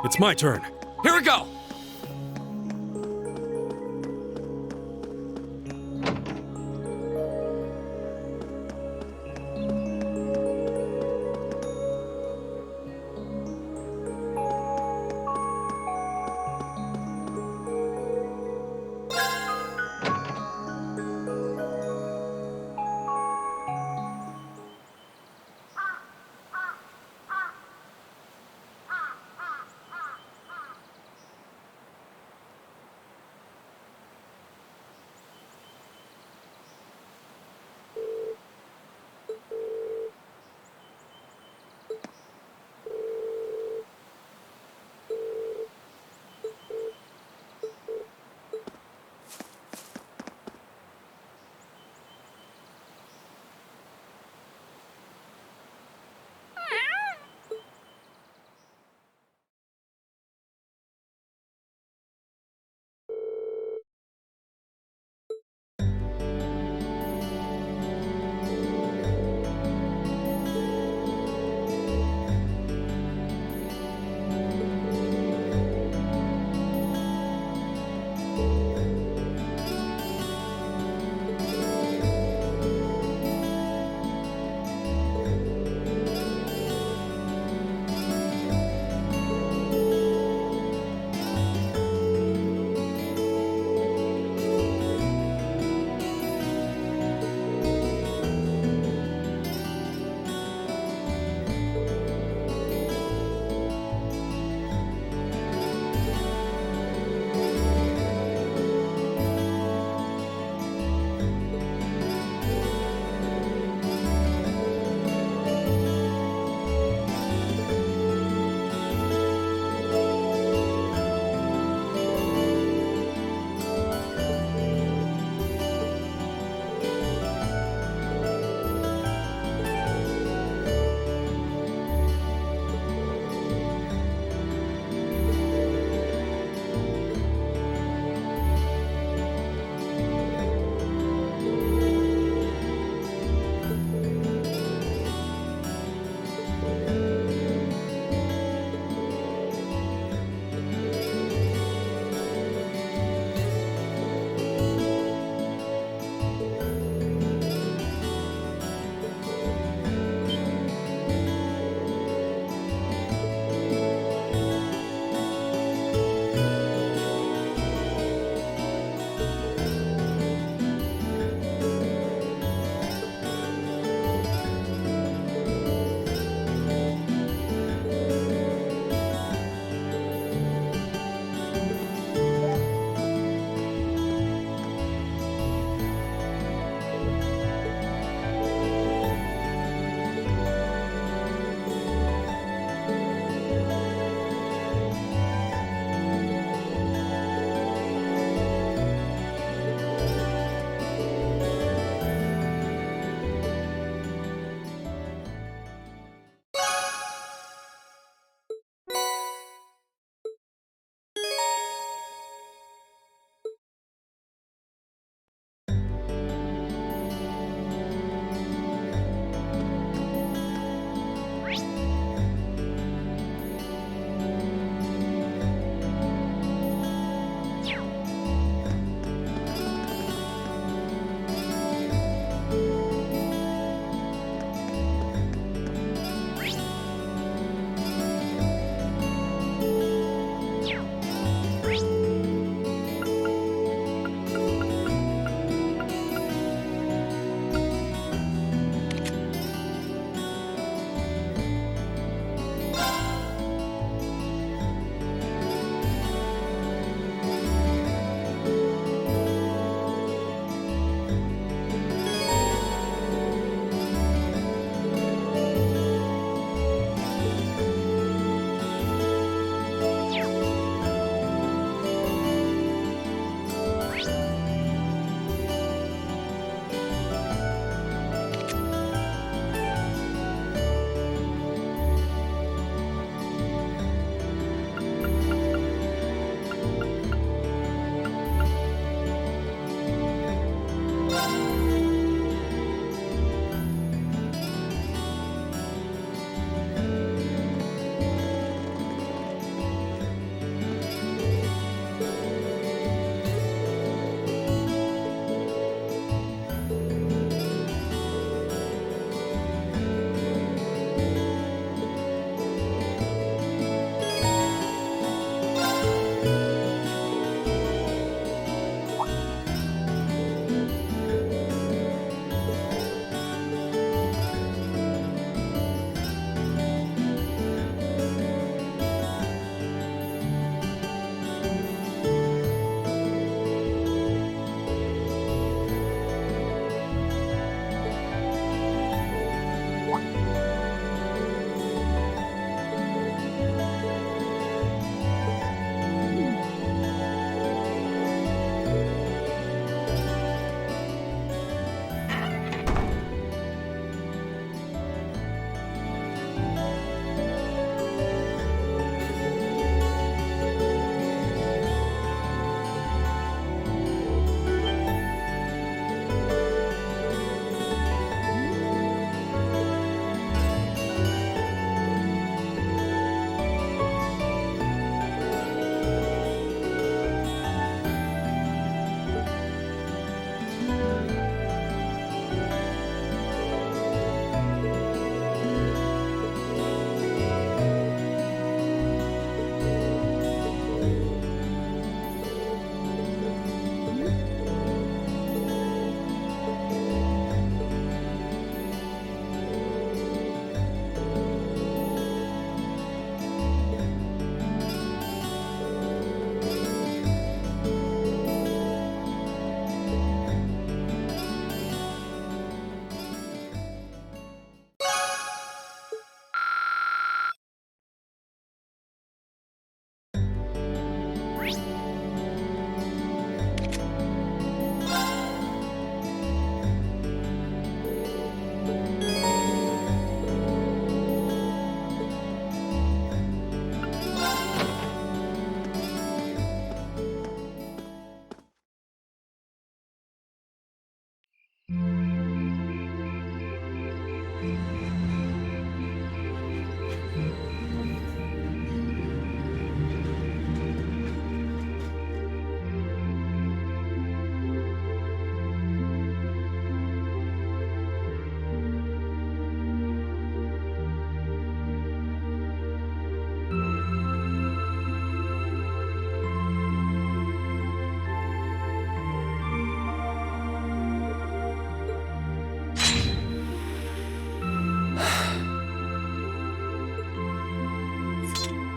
It's my turn. Here we go!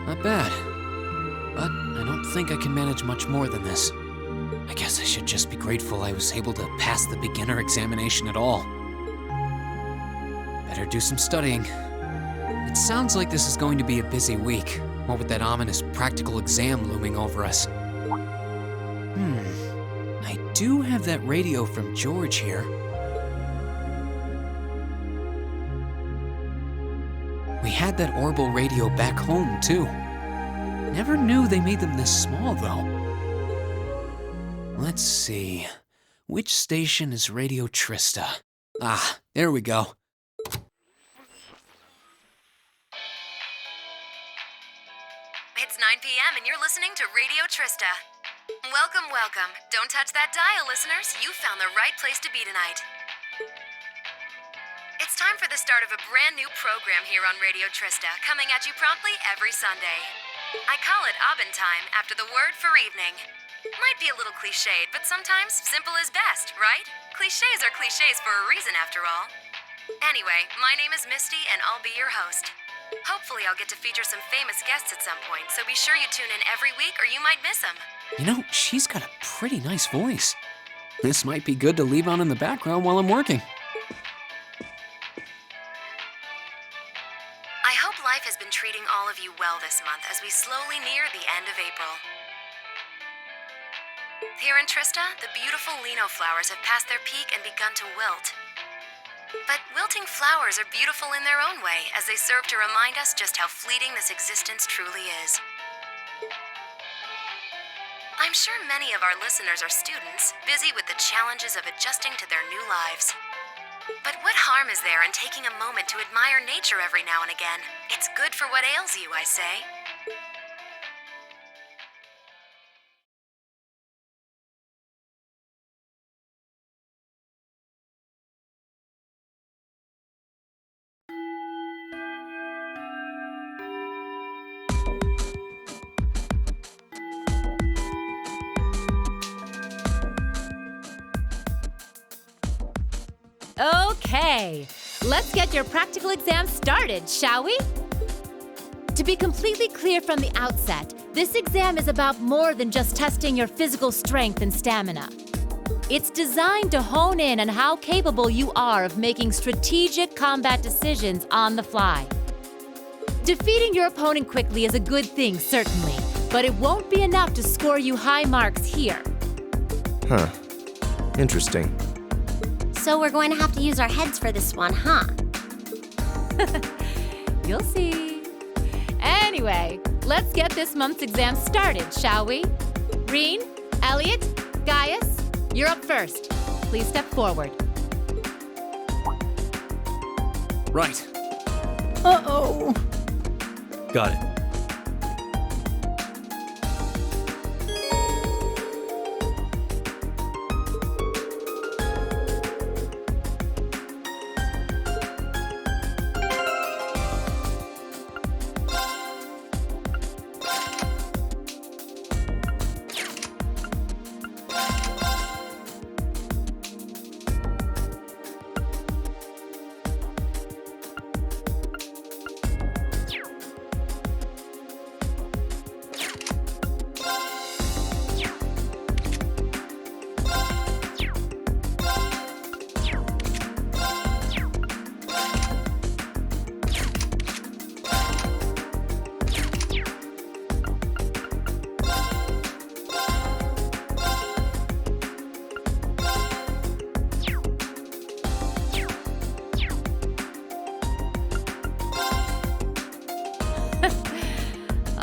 not bad. But I don't think I can manage much more than this. I guess I should just be grateful I was able to pass the beginner examination at all. Better do some studying. It sounds like this is going to be a busy week, what with that ominous practical exam looming over us. I do have that radio from George here. We had that Orbital radio back home, too. Never knew they made them this small, though. Let's see. Which station is Radio Trista? Ah, there we go. It's 9 p.m. and you're listening to Radio Trista. Welcome, welcome. Don't touch that dial, listeners. You found the right place to be tonight. It's time for the start of a brand new program here on Radio Trista, coming at you promptly every Sunday. I call it Abend Time, after the word for evening. Might be a little cliched, but sometimes simple is best, right? Clichés are clichés for a reason, after all. Anyway, my name is Misty, and I'll be your host. Hopefully I'll get to feature some famous guests at some point, so be sure you tune in every week or you might miss them. You know, she's got a pretty nice voice. This might be good to leave on in the background while I'm working. I hope life has been treating all of you well this month as we slowly near the end of April. Here in Trista, the beautiful lino flowers have passed their peak and begun to wilt. But wilting flowers are beautiful in their own way, as they serve to remind us just how fleeting this existence truly is. I'm sure many of our listeners are students, busy with the challenges of adjusting to their new lives. But what harm is there in taking a moment to admire nature every now and again? It's good for what ails you, I say. Okay, let's get your practical exam started, shall we? To be completely clear from the outset, this exam is about more than just testing your physical strength and stamina. It's designed to hone in on how capable you are of making strategic combat decisions on the fly. Defeating your opponent quickly is a good thing, certainly, but it won't be enough to score you high marks here. Huh. Interesting. So we're going to have to use our heads for this one, huh? You'll see. Anyway, let's get this month's exam started, shall we? Reen, Elliot, Gaius, you're up first. Please step forward. Right. Uh-oh. Got it.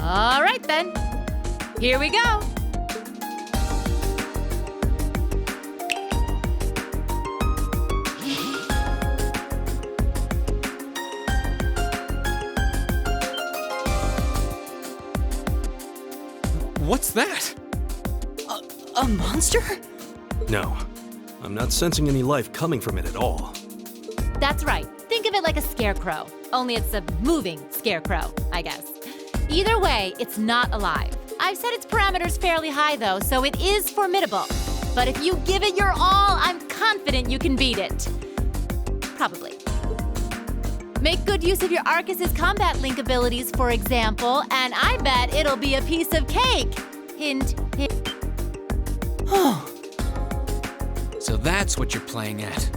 All right, then. Here we go. What's that? A monster? No, I'm not sensing any life coming from it at all. That's right. Think of it like a scarecrow. Only it's a moving scarecrow, I guess. Either way, it's not alive. I've set its parameters fairly high, though, so it is formidable. But if you give it your all, I'm confident you can beat it. Probably. Make good use of your Arcus's combat link abilities, for example, and I bet it'll be a piece of cake. Hint, hint. So that's what you're playing at.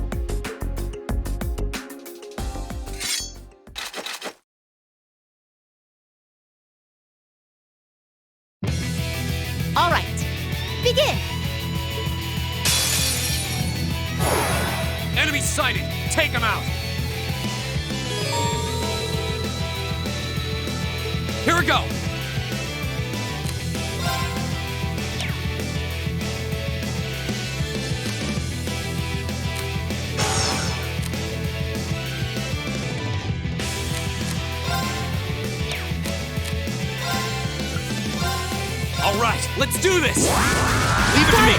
All right, begin. Enemy sighted! Take him out! Here we go! All right, let's do this! Leave it to me!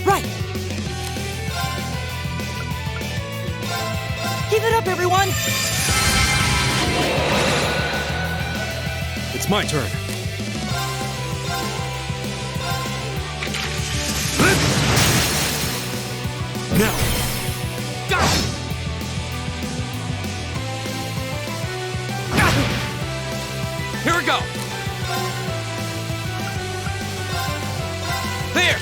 Right! Keep it up, everyone! It's my turn. Now! Got it! Here we go! There!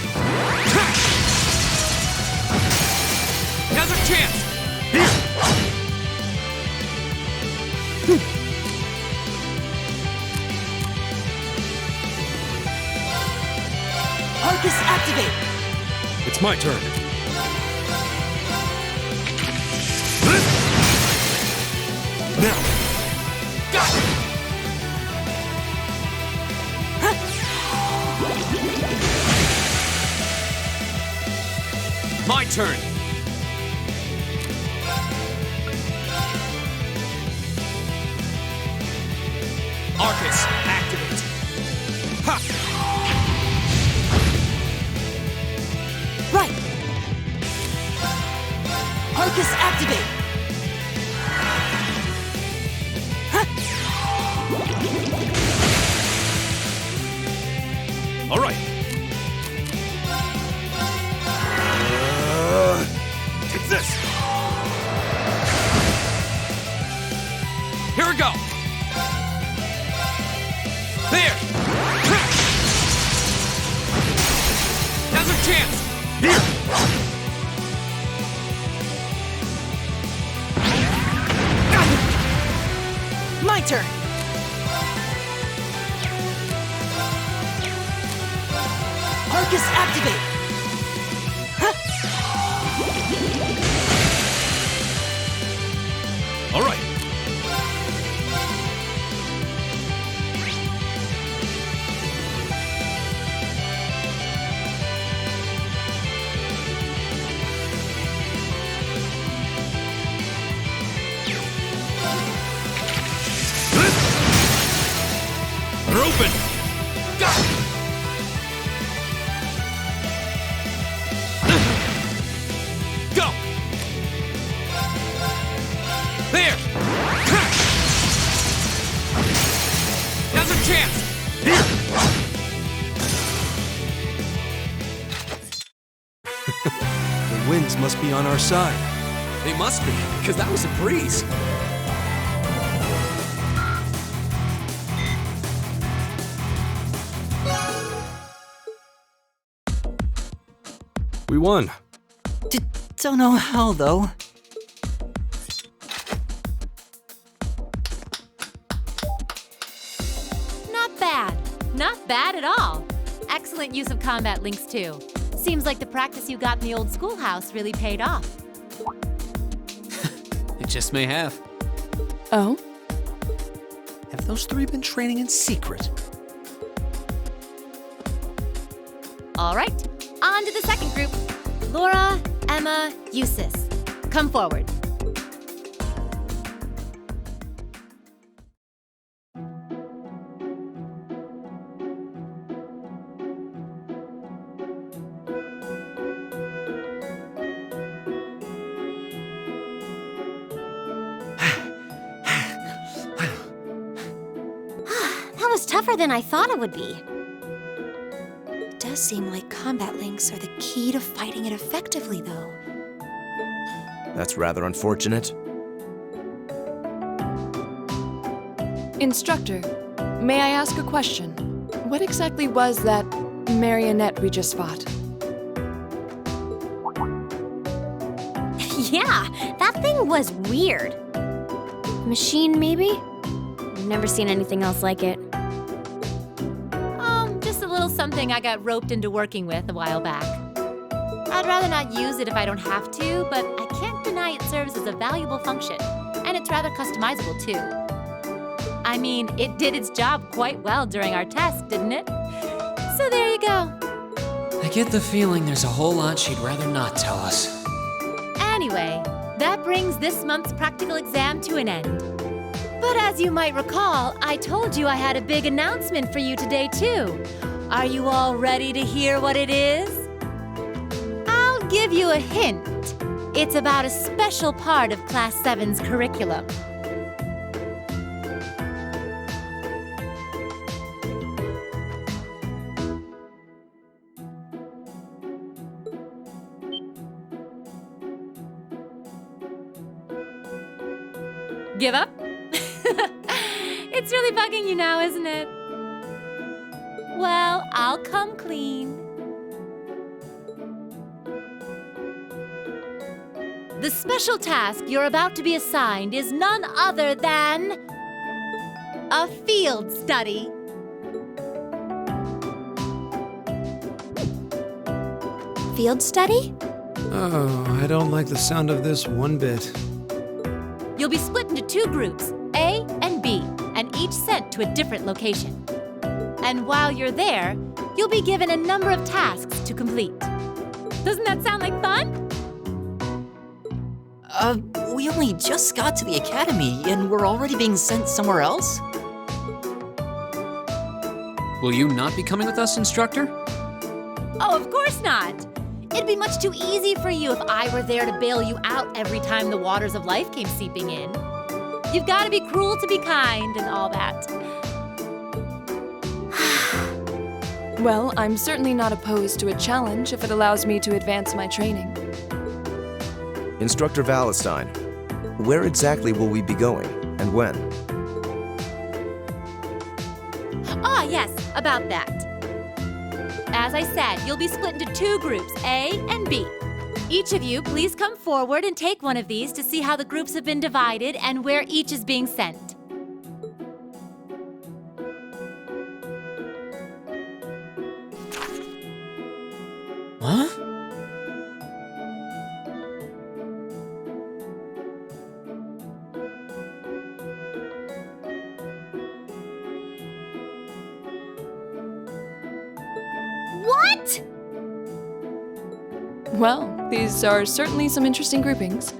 Now's our chance! Arcus, activate! It's my turn. Now! Got it! My turn! Arcus, activate! Ha! Right! Arcus, activate! All right. It's this. Here we go! There! Now's our chance! Here. My turn! Arcus, activate! All right. They're open. Got it! Go! There! Now's our chance! The winds must be on our side. They must be, because that was a breeze. We won. Don't know how, though. Not bad. Not bad at all. Excellent use of combat links, too. Seems like the practice you got in the old schoolhouse really paid off. It just may have. Oh? Have those three been training in secret? All right, on to the second group. Laura, Emma, Eustace. Come forward. That was tougher than I thought it would be. It does seem like combat links are the key to fighting it effectively, though. That's rather unfortunate. Instructor, may I ask a question? What exactly was that marionette we just fought? Yeah, that thing was weird. Machine, maybe? I've never seen anything else like it. Just a little something I got roped into working with a while back. I'd rather not use it if I don't have to, but I can't deny it serves as a valuable function, and it's rather customizable too. I mean, it did its job quite well during our test, didn't it? So there you go. I get the feeling there's a whole lot she'd rather not tell us. Anyway, that brings this month's practical exam to an end. But as you might recall, I told you I had a big announcement for you today, too. Are you all ready to hear what it is? I'll give you a hint. It's about a special part of Class 7's curriculum. Give up? It's really bugging you now, isn't it? Well, I'll come clean. The special task you're about to be assigned is none other than a field study. Field study? Oh, I don't like the sound of this one bit. You'll be split into two groups, A and B, and each sent to a different location. And while you're there, you'll be given a number of tasks to complete. Doesn't that sound like fun? We only just got to the academy and we're already being sent somewhere else? Will you not be coming with us, instructor? Oh, of course not. It'd be much too easy for you if I were there to bail you out every time the waters of life came seeping in. You've got to be cruel to be kind and all that. Well, I'm certainly not opposed to a challenge if it allows me to advance my training. Instructor Valentine, where exactly will we be going, and when? Ah, yes, about that. As I said, you'll be split into two groups, A and B. Each of you, please come forward and take one of these to see how the groups have been divided and where each is being sent. Huh? What? Well, these are certainly some interesting groupings.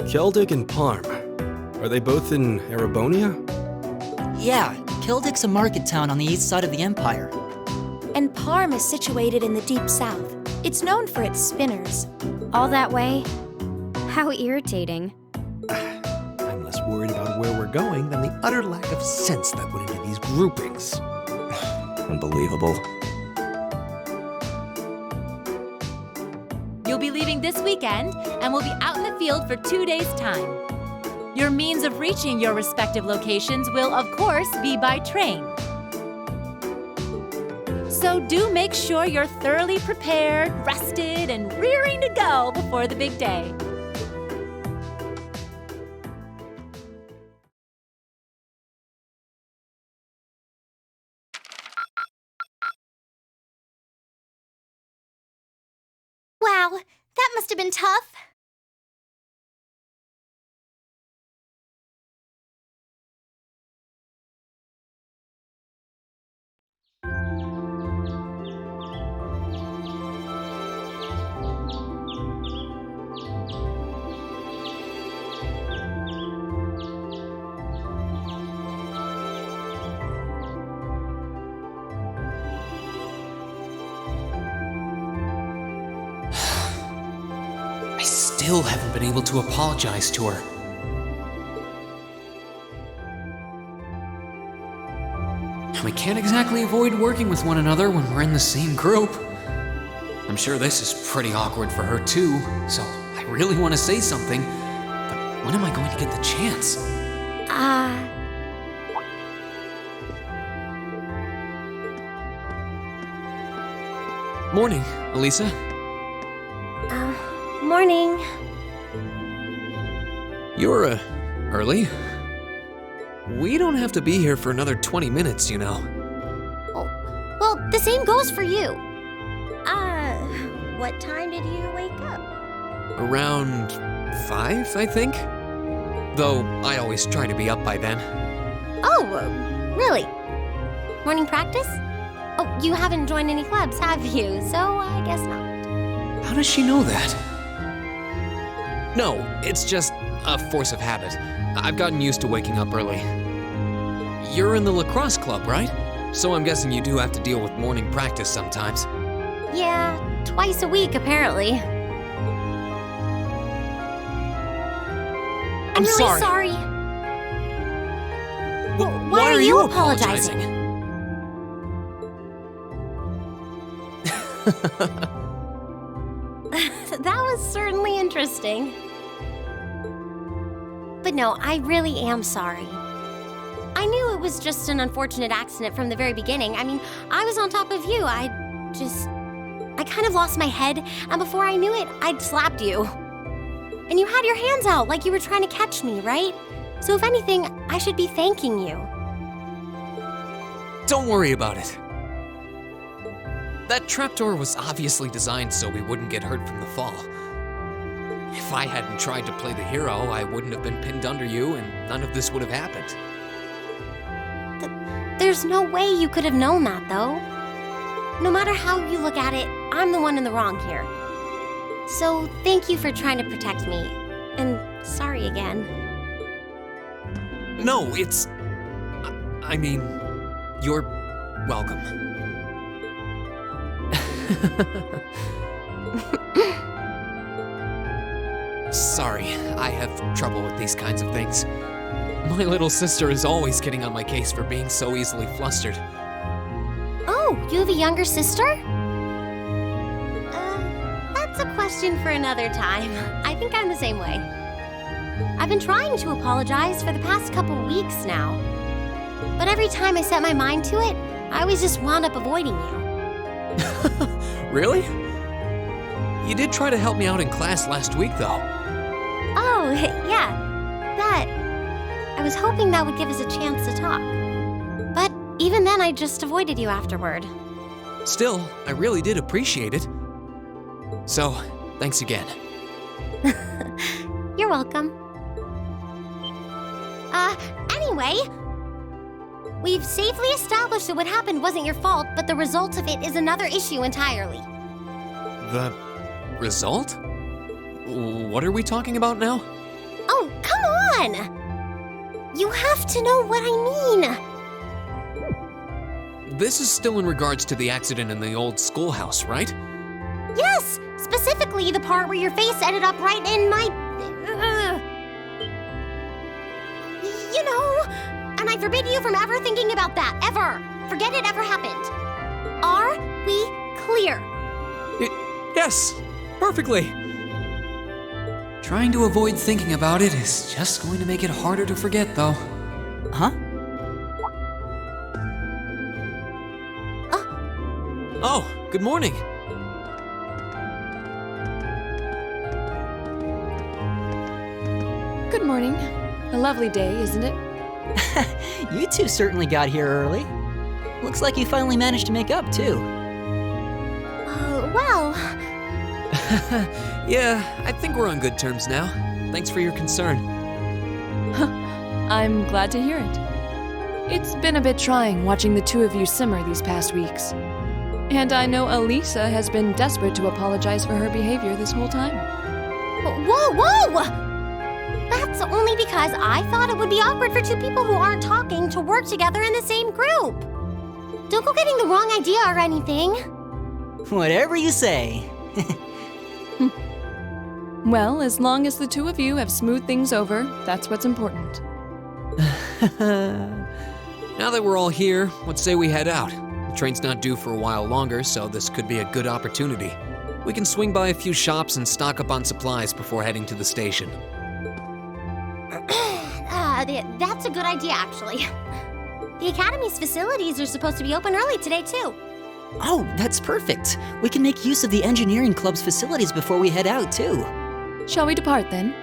Keldic and Parm. Are they both in Erebonia? Yeah, Kildik's a market town on the east side of the Empire. And Parm is situated in the deep south. It's known for its spinners. All that way? How irritating. I'm less worried about where we're going than the utter lack of sense that went into these groupings. Unbelievable. You'll be leaving this weekend and will be out in the field for 2 days' time. Your means of reaching your respective locations will, of course, be by train. So do make sure you're thoroughly prepared, rested, and rearing to go before the big day. Wow, that must have been tough. I still haven't been able to apologize to her. We can't exactly avoid working with one another when we're in the same group. I'm sure this is pretty awkward for her too, so I really want to say something, but when am I going to get the chance? Morning, Elisa. Morning. You're, early? We don't have to be here for another 20 minutes, you know. Oh, well, the same goes for you. What time did you wake up? Around 5, I think? Though I always try to be up by then. Oh, really? Morning practice? Oh, you haven't joined any clubs, have you? So I guess not. How does she know that? No, it's just a force of habit. I've gotten used to waking up early. You're in the lacrosse club, right? So I'm guessing you do have to deal with morning practice sometimes. Yeah, twice a week, apparently. I'm really sorry. Well, why are you apologizing? That was certainly interesting. But no, I really am sorry. I knew it was just an unfortunate accident from the very beginning. I mean, I was on top of you. I kind of lost my head, and before I knew it, I'd slapped you. And you had your hands out like you were trying to catch me, right? So if anything, I should be thanking you. Don't worry about it. That trapdoor was obviously designed so we wouldn't get hurt from the fall. If I hadn't tried to play the hero, I wouldn't have been pinned under you, and none of this would have happened. There's no way you could have known that, though. No matter how you look at it, I'm the one in the wrong here. So thank you for trying to protect me. And sorry again. No, it's... I mean, you're welcome. Sorry, I have trouble with these kinds of things. My little sister is always getting on my case for being so easily flustered. Oh, you have a younger sister? That's a question for another time. I think I'm the same way. I've been trying to apologize for the past couple weeks now. But every time I set my mind to it, I always just wound up avoiding you. Really? You did try to help me out in class last week, though. Oh, yeah. That. I was hoping that would give us a chance to talk. But even then, I just avoided you afterward. Still, I really did appreciate it. So, thanks again. You're welcome. Anyway, we've safely established that what happened wasn't your fault, but the result of it is another issue entirely. The result? What are we talking about now? Oh, come on! You have to know what I mean. This is still in regards to the accident in the old schoolhouse, right? Yes! Specifically the part where your face ended up right in my... You know, and I forbid you from ever thinking about that, ever. Forget it ever happened. Are we clear? Yes, perfectly. Trying to avoid thinking about it is just going to make it harder to forget, though. Huh? Oh, good morning. Good morning. A lovely day, isn't it? You two certainly got here early. Looks like you finally managed to make up, too. Well... Yeah, I think we're on good terms now. Thanks for your concern. I'm glad to hear it. It's been a bit trying watching the two of you simmer these past weeks. And I know Elisa has been desperate to apologize for her behavior this whole time. Whoa, whoa! That's only because I thought it would be awkward for two people who aren't talking to work together in the same group. Don't go getting the wrong idea or anything. Whatever you say. Well, as long as the two of you have smoothed things over, that's what's important. Now that we're all here, what say we head out? The train's not due for a while longer, so this could be a good opportunity. We can swing by a few shops and stock up on supplies before heading to the station. That's a good idea, actually. The Academy's facilities are supposed to be open early today, too. Oh, that's perfect. We can make use of the engineering club's facilities before we head out, too. Shall we depart then?